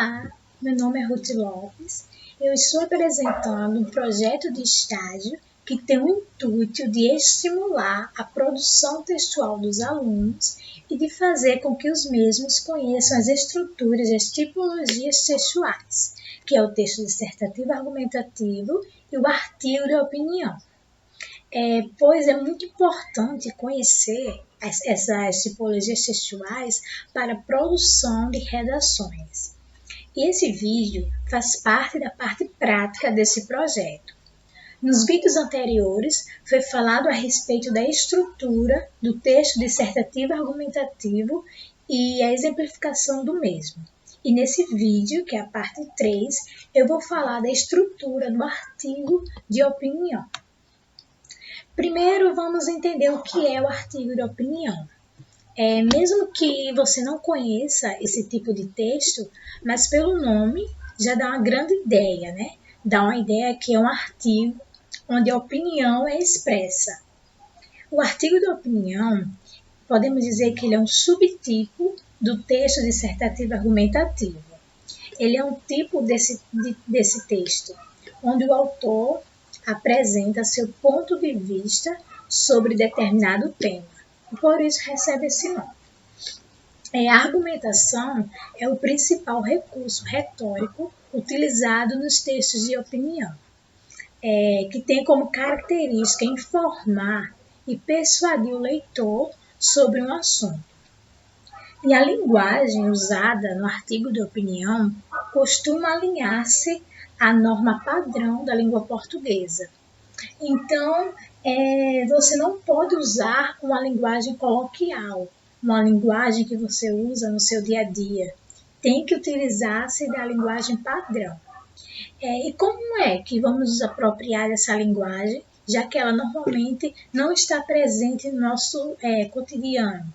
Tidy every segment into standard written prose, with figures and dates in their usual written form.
Olá, meu nome é Ruth Lopes. Eu estou apresentando um projeto de estágio que tem o intuito de estimular a produção textual dos alunos e de fazer com que os mesmos conheçam as estruturas e as tipologias textuais, que é o texto dissertativo argumentativo e o artigo de opinião. Pois é muito importante conhecer essas tipologias textuais para a produção de redações. E esse vídeo faz parte da parte prática desse projeto. Nos vídeos anteriores foi falado a respeito da estrutura do texto dissertativo argumentativo e a exemplificação do mesmo. E nesse vídeo, que é a parte 3, eu vou falar da estrutura do artigo de opinião. Primeiro, vamos entender o que é o artigo de opinião. Mesmo que você não conheça esse tipo de texto, mas pelo nome já dá uma grande ideia, né? Dá uma ideia que é um artigo onde a opinião é expressa. O artigo de opinião, podemos dizer que ele é um subtipo do texto dissertativo argumentativo. Ele é um tipo desse texto, onde o autor apresenta seu ponto de vista sobre determinado tema. Por isso recebe esse nome. A argumentação é o principal recurso retórico utilizado nos textos de opinião, que tem como característica informar e persuadir o leitor sobre um assunto. E a linguagem usada no artigo de opinião costuma alinhar-se à norma padrão da língua portuguesa. Então, você não pode usar uma linguagem coloquial, uma linguagem que você usa no seu dia a dia. Tem que utilizar-se da linguagem padrão. E como é que vamos nos apropriar dessa linguagem, já que ela normalmente não está presente no nosso cotidiano?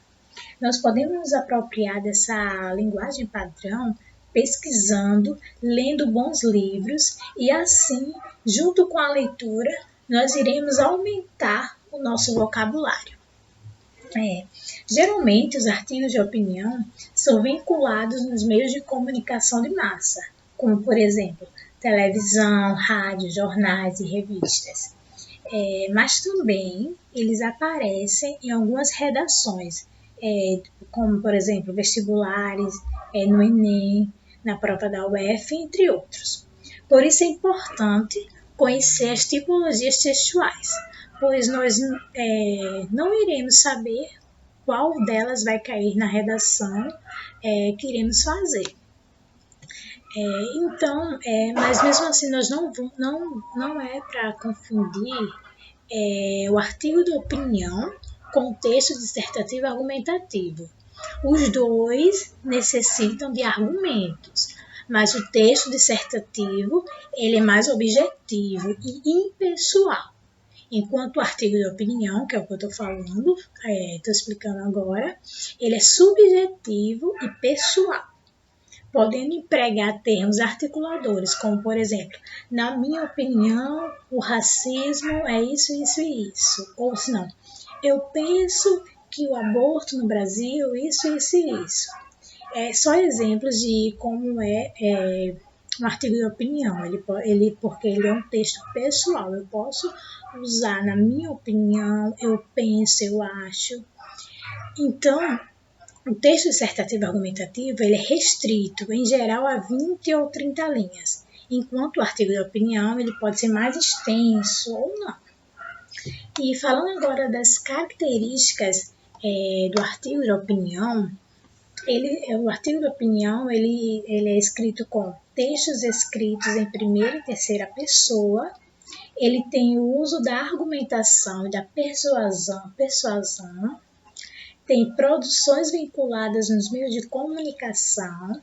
Nós podemos nos apropriar dessa linguagem padrão pesquisando, lendo bons livros e assim, junto com a leitura, nós iremos aumentar o nosso vocabulário. Geralmente, os artigos de opinião são vinculados nos meios de comunicação de massa, como, por exemplo, televisão, rádio, jornais e revistas. Mas também eles aparecem em algumas redações, como, por exemplo, vestibulares, no Enem, na prova da UF, entre outros. Por isso é importante conhecer as tipologias textuais, pois nós não iremos saber qual delas vai cair na redação que iremos fazer. Mas mesmo assim, nós não é para confundir o artigo de opinião com o texto dissertativo argumentativo. Os dois necessitam de argumentos, mas o texto dissertativo ele é mais objetivo e impessoal, enquanto o artigo de opinião, que é o que eu estou falando, estou explicando agora, ele é subjetivo e pessoal, podendo empregar termos articuladores, como, por exemplo, na minha opinião, o racismo é isso, isso e isso. Ou se não, eu penso que o aborto no Brasil, isso, isso e isso. Só exemplos de como é um artigo de opinião, porque ele é um texto pessoal. Eu posso usar na minha opinião, eu penso, eu acho. Então, o texto dissertativo argumentativo ele é restrito, em geral, a 20 ou 30 linhas, enquanto o artigo de opinião ele pode ser mais extenso ou não. E falando agora das características do artigo de opinião, o artigo de opinião ele é escrito com textos escritos em primeira e terceira pessoa, ele tem o uso da argumentação e da persuasão, tem produções vinculadas nos meios de comunicação,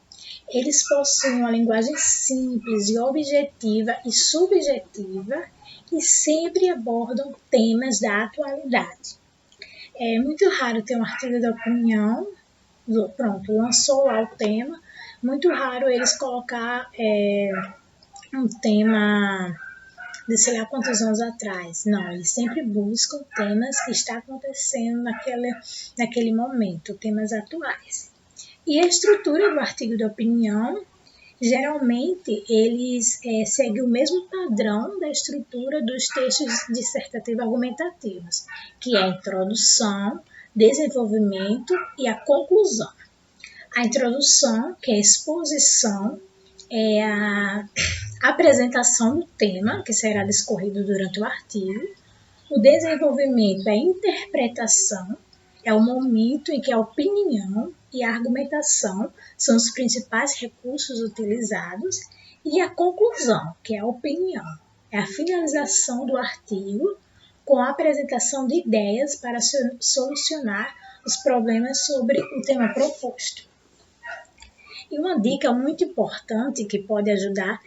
eles possuem uma linguagem simples e objetiva e subjetiva e sempre abordam temas da atualidade. É muito raro ter um artigo de opinião, lançou lá o tema, muito raro eles colocar um tema de sei lá quantos anos atrás. Não, eles sempre buscam temas que estão acontecendo naquele momento, temas atuais. E a estrutura do artigo de opinião, Geralmente, eles seguem o mesmo padrão da estrutura dos textos dissertativos argumentativos, que é a introdução, desenvolvimento e a conclusão. A introdução, que é a exposição, é a apresentação do tema, que será discorrido durante o artigo. O desenvolvimento é a interpretação, é o momento em que a opinião e a argumentação são os principais recursos utilizados, e a conclusão, que é a opinião, é a finalização do artigo com a apresentação de ideias para solucionar os problemas sobre o tema proposto. E uma dica muito importante que pode ajudar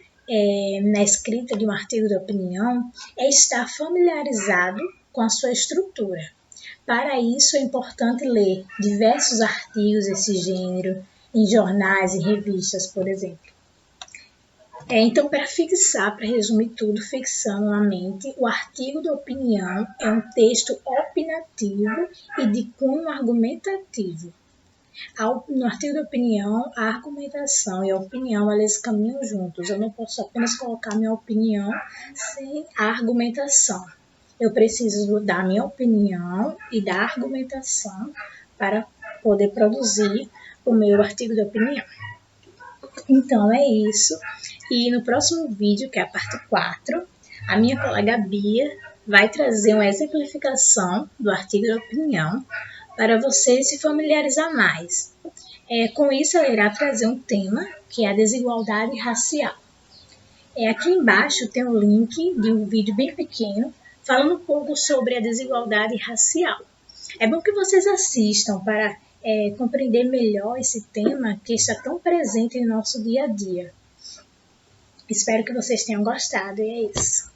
na escrita de um artigo de opinião é estar familiarizado com a sua estrutura. Para isso é importante ler diversos artigos desse gênero em jornais e revistas, por exemplo. Então, para resumir tudo, fixando na mente, o artigo de opinião é um texto opinativo e de cunho argumentativo. No artigo de opinião, a argumentação e a opinião, elas caminham juntos. Eu não posso apenas colocar minha opinião sem a argumentação. Eu preciso da minha opinião e da argumentação para poder produzir o meu artigo de opinião. Então, é isso. E no próximo vídeo, que é a parte 4, a minha colega Bia vai trazer uma exemplificação do artigo de opinião para você se familiarizar mais. Com isso, ela irá trazer um tema, que é a desigualdade racial. Aqui embaixo tem um link de um vídeo bem pequeno, falando um pouco sobre a desigualdade racial. É bom que vocês assistam para compreender melhor esse tema que está tão presente em nosso dia a dia. Espero que vocês tenham gostado e é isso.